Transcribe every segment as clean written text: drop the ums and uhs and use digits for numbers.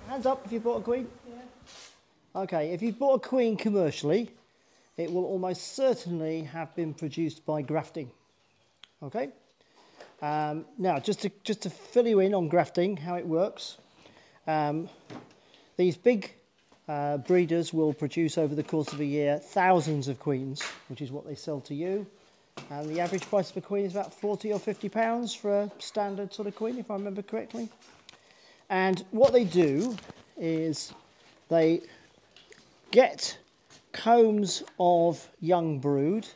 Hands up if you bought a queen. Yeah. Okay, if you bought a queen commercially, it will almost certainly have been produced by grafting. Okay. Now, just to fill you in on grafting, how it works, these big breeders will produce over the course of a year thousands of queens, which is what they sell to you. And the average price of a queen is about 40 or 50 pounds for a standard sort of queen, if I remember correctly. And what they do is they get combs of young brood.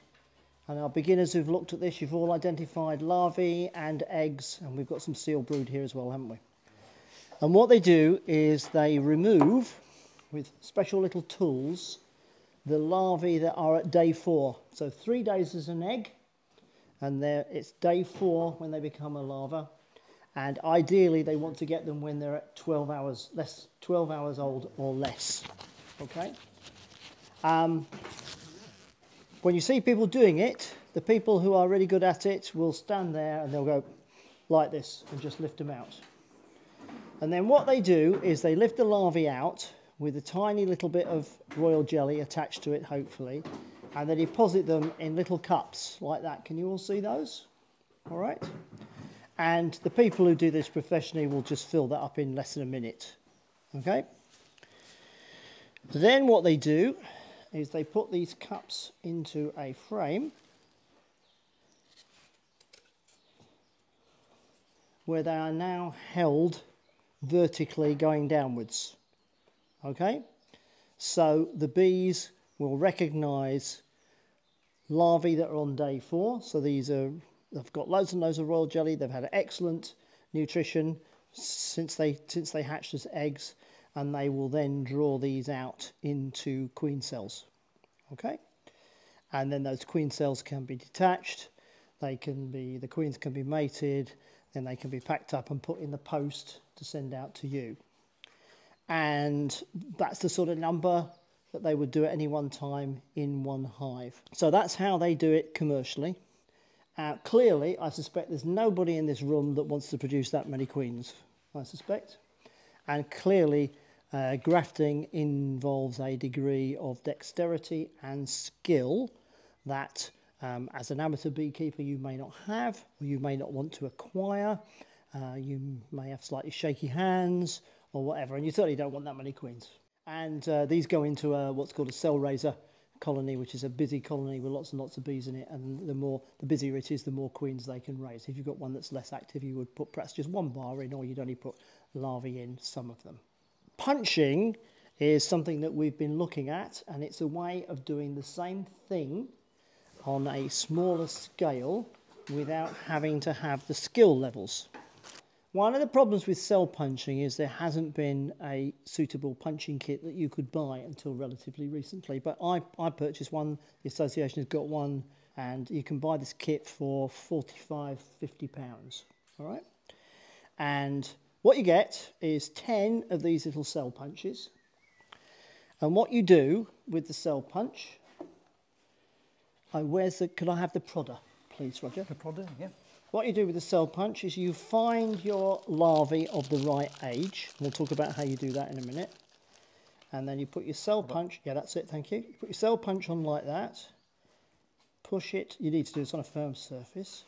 And our beginners who've looked at this, you've all identified larvae and eggs, and we've got some seal brood here as well, haven't we? And what they do is they remove, with special little tools, the larvae that are at day 4. So 3 days as an egg, and it's day 4 when they become a larva. And ideally, they want to get them when they're at 12 hours old or less. Okay. When you see people doing it, the people who are really good at it will stand there and they'll go like this and just lift them out. And then what they do is they lift the larvae out with a tiny little bit of royal jelly attached to it, hopefully, and they deposit them in little cups like that. Can you all see those? All right. And the people who do this professionally will just fill that up in less than a minute. Okay. Then what they do is they put these cups into a frame where they are now held vertically going downwards. Okay, so the bees will recognise larvae that are on day 4. So they've got loads and loads of royal jelly. They've had excellent nutrition since they hatched as eggs, and they will then draw these out into queen cells. Okay, and then those queen cells can be detached. The queens can be mated. Then they can be packed up and put in the post to send out to you. And that's the sort of number that they would do at any one time in one hive. So that's how they do it commercially. Clearly, I suspect there's nobody in this room that wants to produce that many queens, I suspect. And clearly, grafting involves a degree of dexterity and skill that as an amateur beekeeper you may not have, or you may not want to acquire. You may have slightly shaky hands or whatever, and you certainly don't want that many queens. And these go into what's called a cell raiser colony, which is a busy colony with lots and lots of bees in it, and the busier it is, the more queens they can raise. If you've got one that's less active, you would put perhaps just one bar in, or you'd only put larvae in, some of them. Punching is something that we've been looking at, and it's a way of doing the same thing on a smaller scale without having to have the skill levels. One of the problems with cell punching is there hasn't been a suitable punching kit that you could buy until relatively recently, but I purchased one, the association has got one, and you can buy this kit for £45–50, all right? And what you get is 10 of these little cell punches, and what you do with the cell punch, could I have the prodder, please, Roger? The prodder, yeah. What you do with the cell punch is you find your larvae of the right age. We'll talk about how you do that in a minute. And then you put your cell punch, yeah, that's it, thank you. You put your cell punch on like that. Push it, you need to do this on a firm surface.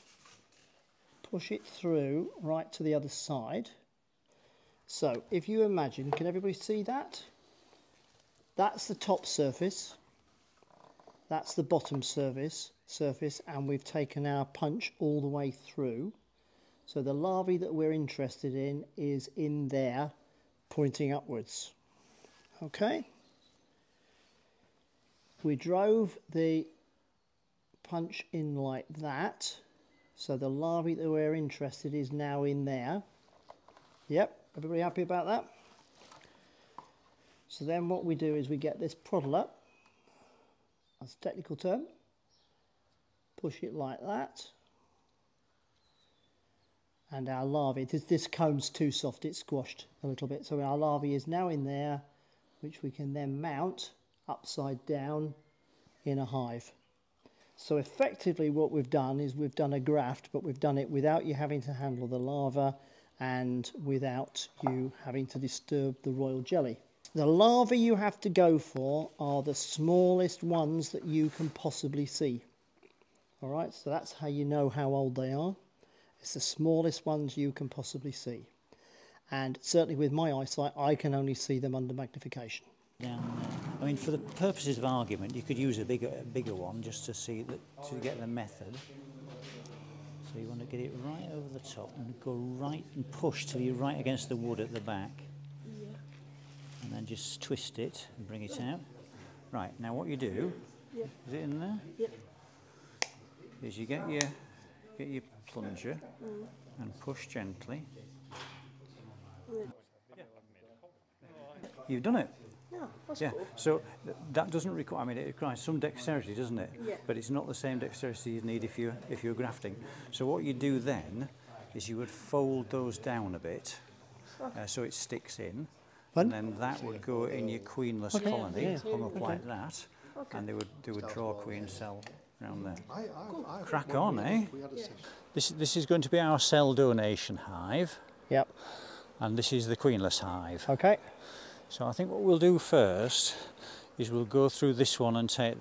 Push it through right to the other side. So if you imagine, can everybody see that? That's the top surface. That's the bottom surface, and we've taken our punch all the way through. So the larvae that we're interested in is in there, pointing upwards. Okay? We drove the punch in like that, so the larvae that we're interested in is now in there. Yep, everybody happy about that? So then what we do is we get this prodder, that's a technical term, push it like that, and our larvae, this comb's too soft, it's squashed a little bit, so our larvae is now in there, which we can then mount upside down in a hive. So effectively what we've done is we've done a graft, but we've done it without you having to handle the larva and without you having to disturb the royal jelly. The larvae you have to go for are the smallest ones that you can possibly see. All right, so that's how you know how old they are. It's the smallest ones you can possibly see. And certainly with my eyesight, I can only see them under magnification. Down there. I mean, for the purposes of argument, you could use a bigger one just to see that, to get the method. So you want to get it right over the top and go right and push till you're right against the wood at the back. Yeah. And then just twist it and bring it out. Right, now what you do, is it in there? Yeah. Is you get your plunger and push gently. You've done it. Yeah, that's cool. So that doesn't require, I mean, it requires some dexterity, doesn't it? Yeah. But it's not the same dexterity you need if you're grafting. So what you do then is you would fold those down a bit so it sticks in. And then that would go in your queenless colony, hung up like that, and they would draw a queen cell around there. Crack on, eh? This is going to be our cell donation hive. Yep. And this is the queenless hive. Okay. So I think what we'll do first is we'll go through this one and take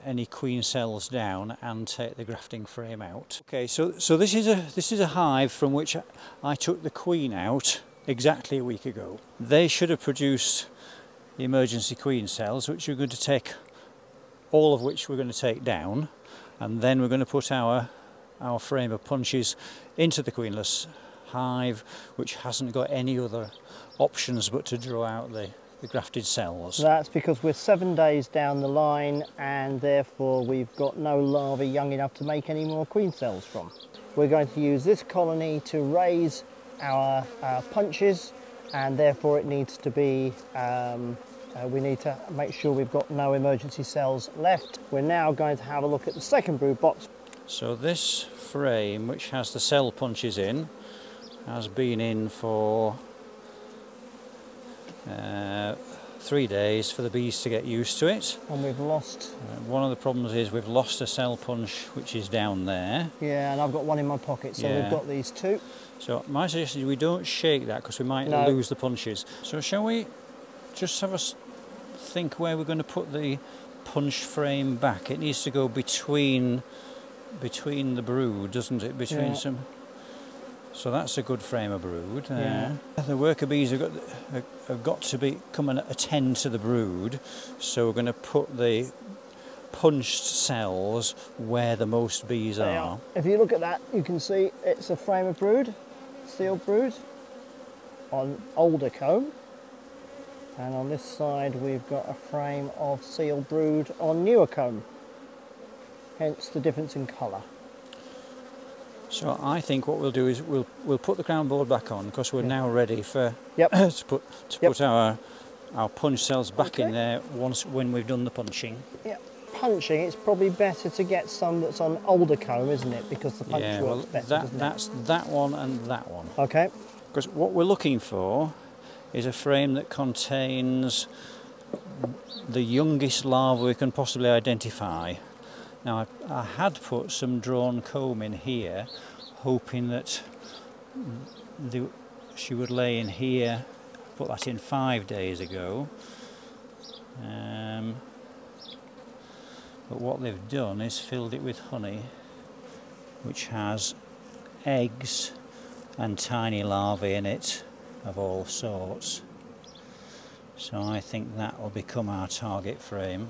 any queen cells down and take the grafting frame out. Okay, so this is a hive from which I took the queen out exactly a week ago. They should have produced the emergency queen cells, which we're going to take, all of which we're going to take down, and then we're going to put our frame of punches into the queenless hive, which hasn't got any other options but to draw out the grafted cells. That's because we're 7 days down the line and therefore we've got no larvae young enough to make any more queen cells from. We're going to use this colony to raise our punches, and therefore it needs to be, we need to make sure we've got no emergency cells left. We're now going to have a look at the second brood box. So this frame, which has the cell punches in, has been in for 3 days for the bees to get used to it. And we've lost... one of the problems is we've lost a cell punch which is down there. Yeah, and I've got one in my pocket, so we've got these two. So my suggestion is we don't shake that because we might lose the punches. So shall we just have a think where we're going to put the punch frame back? It needs to go between the brood, doesn't it? Between some... So that's a good frame of brood. The worker bees have got to come and attend to the brood, so we're going to put the punched cells where the most bees are. If you look at that, you can see it's a frame of brood, sealed brood, on older comb, and on this side we've got a frame of sealed brood on newer comb, hence the difference in colour. So I think what we'll do is we'll put the crown board back on because we're now ready for to put our punch cells back in there when we've done the punching. Yeah, punching, it's probably better to get some that's on older comb, isn't it? Because the punch works better. That's that one and that one. Okay. Because what we're looking for is a frame that contains the youngest larva we can possibly identify. Now I had put some drawn comb in here, hoping that she would lay in here. Put that in 5 days ago. But what they've done is filled it with honey, which has eggs and tiny larvae in it of all sorts. So I think that will become our target frame.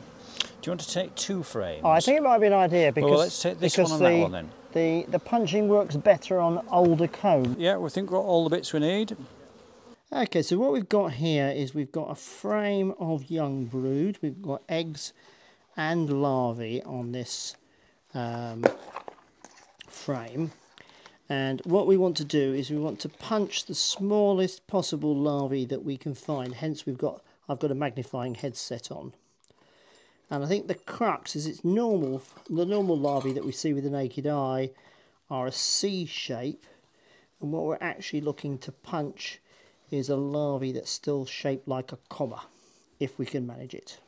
Do you want to take 2 frames? Oh, I think it might be an idea because, well, let's take this one and that one then. The punching works better on older comb. Yeah, we think we've got all the bits we need. Okay, so what we've got here is we've got a frame of young brood. We've got eggs and larvae on this frame. And what we want to do is we want to punch the smallest possible larvae that we can find. Hence I've got a magnifying headset on. And I think the crux is the normal larvae that we see with the naked eye are a C shape, and what we're actually looking to punch is a larvae that's still shaped like a comma, if we can manage it.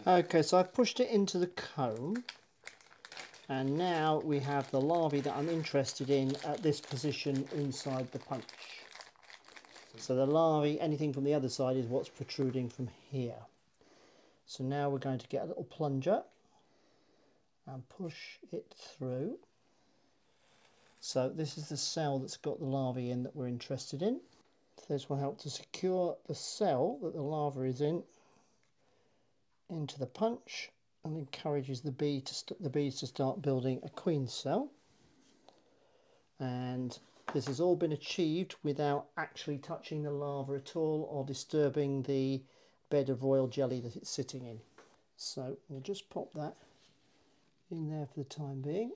Okay, so I've pushed it into the comb, And now we have the larvae that I'm interested in at this position inside the punch. So the larvae, anything from the other side, is what's protruding from here. So now we're going to get a little plunger and push it through. So this is the cell that's got the larvae in that we're interested in. So this will help to secure the cell that the larva is in into the punch, and encourages the bees to start building a queen cell. And this has all been achieved without actually touching the larva at all or disturbing the bed of royal jelly that it's sitting in. So we'll just pop that in there for the time being.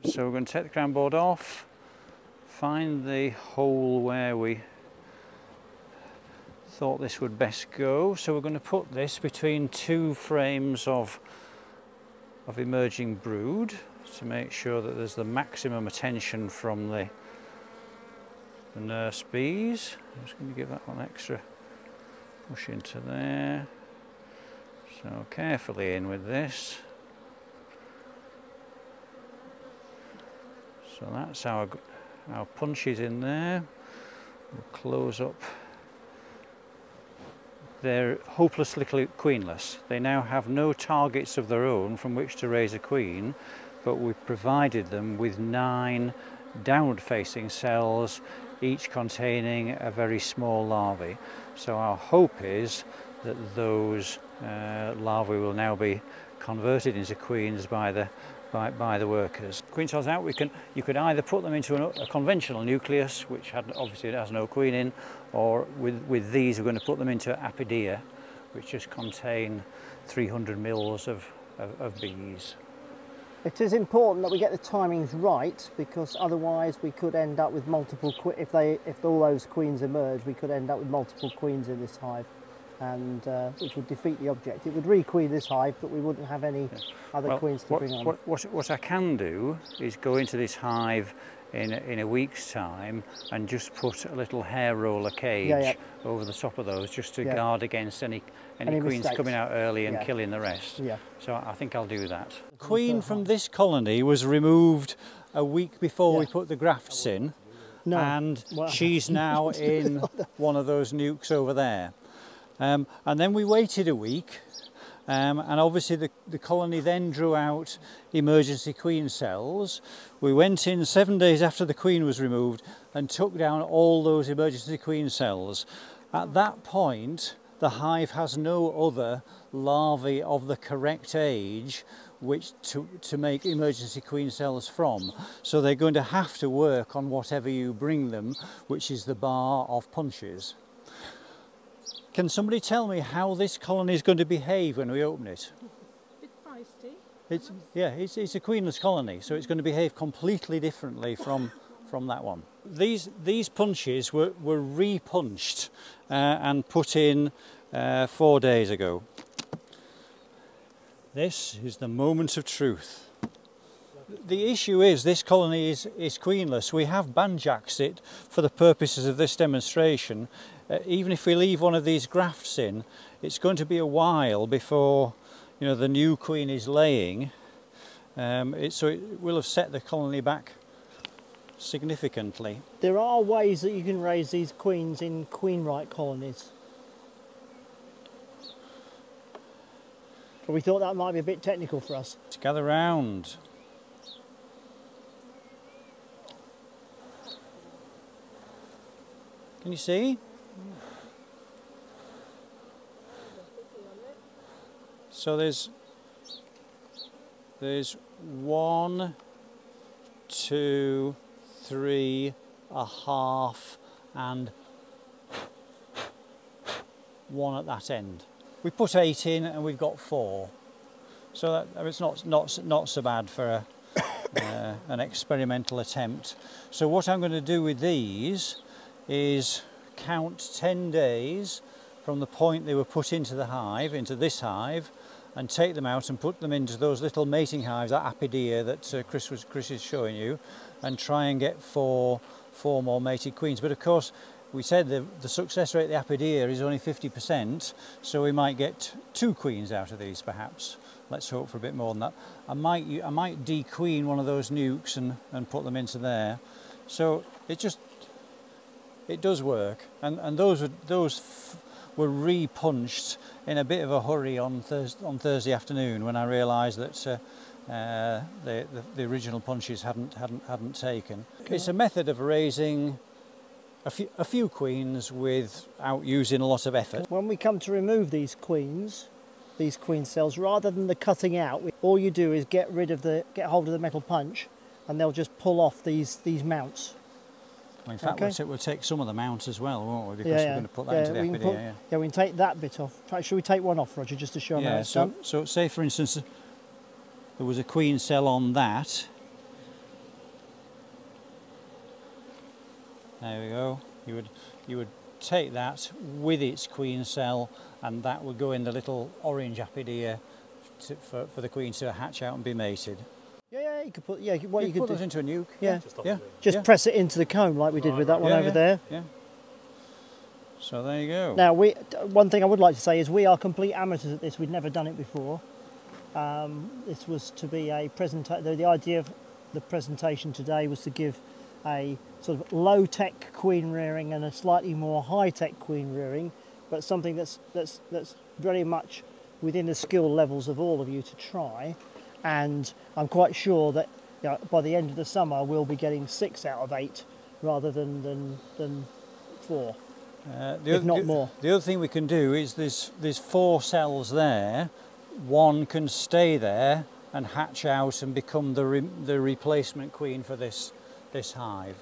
So we're going to take the crown board off, find the hole where we thought this would best go. So we're going to put this between two frames of emerging brood to make sure that there's the maximum attention from the nurse bees. I'm just going to give that one extra push into there. So carefully in with this. So that's our punches in there. We'll close up. They're hopelessly queenless. They now have no targets of their own from which to raise a queen, but we've provided them with 9 downward facing cells, each containing a very small larvae. So our hope is that those larvae will now be converted into queens by the workers. Queen cells out, you could either put them into a conventional nucleus, which obviously has no queen in, or with these we're going to put them into apiary, which just contain 300 mils of bees. It is important that we get the timings right, because otherwise we could end up with multiple if all those queens emerge, we could end up with multiple queens in this hive, and which would defeat the object. It would re-queen this hive, but we wouldn't have any other queens to bring on. What I can do is go into this hive in a week's time and just put a little hair roller cage over the top of those, just to guard against any queens mistakes coming out early and killing the rest. So I think I'll do that. Queen from this colony was removed a week before we put the grafts in, and she's now in one of those nukes over there. And then we waited a week, and obviously the colony then drew out emergency queen cells. We went in 7 days after the queen was removed and took down all those emergency queen cells. At that point, the hive has no other larvae of the correct age to make emergency queen cells from. So they're going to have to work on whatever you bring them, which is the bar of punches. Can somebody tell me how this colony is going to behave when we open it? It's feisty. It's a queenless colony, so it's going to behave completely differently from that one. These punches were re-punched and put in 4 days ago. This is the moment of truth. The issue is this colony is queenless. We have banjaxed it for the purposes of this demonstration. Even if we leave one of these grafts in, it's going to be a while before the new queen is laying. So it will have set the colony back significantly. There are ways that you can raise these queens in queen-right colonies. But we thought that might be a bit technical for us. Let's gather round. Can you see? So there's 1, 2, 3, a half, and 1 at that end. We put 8 in and we've got 4. So it's not so bad for an experimental attempt. So what I'm going to do with these is count 10 days from the point they were put into the hive, into this hive, and take them out and put them into those little mating hives, that apiary that Chris is showing you, and try and get four more mated queens. But of course, we said the success rate of the apiary is only 50%, so we might get 2 queens out of these perhaps. Let's hope for a bit more than that. I might dequeen one of those nukes and put them into there. So it does work, and those were re-punched in a bit of a hurry on Thursday afternoon when I realised that the original punches hadn't taken. Okay. It's a method of raising a few queens without using a lot of effort. When we come to remove these queen cells, rather than the cutting out, all you do is get hold of the metal punch, and they'll just pull off these mounts. Well, in fact, we'll take some of the mount as well, won't we? Because we're going to put that into the apiary. Yeah, we can take that bit off. Should we take one off, Roger, just to show them how it's done? So say for instance, there was a queen cell on that. There we go. You would take that with its queen cell, and that would go in the little orange apiary for the queen to hatch out and be mated. Yeah, you could put. Yeah, you could put it into a nuke. Just press it into the comb like we did with that one over there. Yeah. So there you go. Now, one thing I would like to say is we are complete amateurs at this. We'd never done it before. This was to be a presentation. The idea of the presentation today was to give a sort of low-tech queen rearing and a slightly more high-tech queen rearing, but something that's very much within the skill levels of all of you to try. And I'm quite sure that by the end of the summer we'll be getting 6 out of 8 rather than 4, if not more. The other thing we can do is there's 4 cells there. One can stay there and hatch out and become the replacement queen for this hive.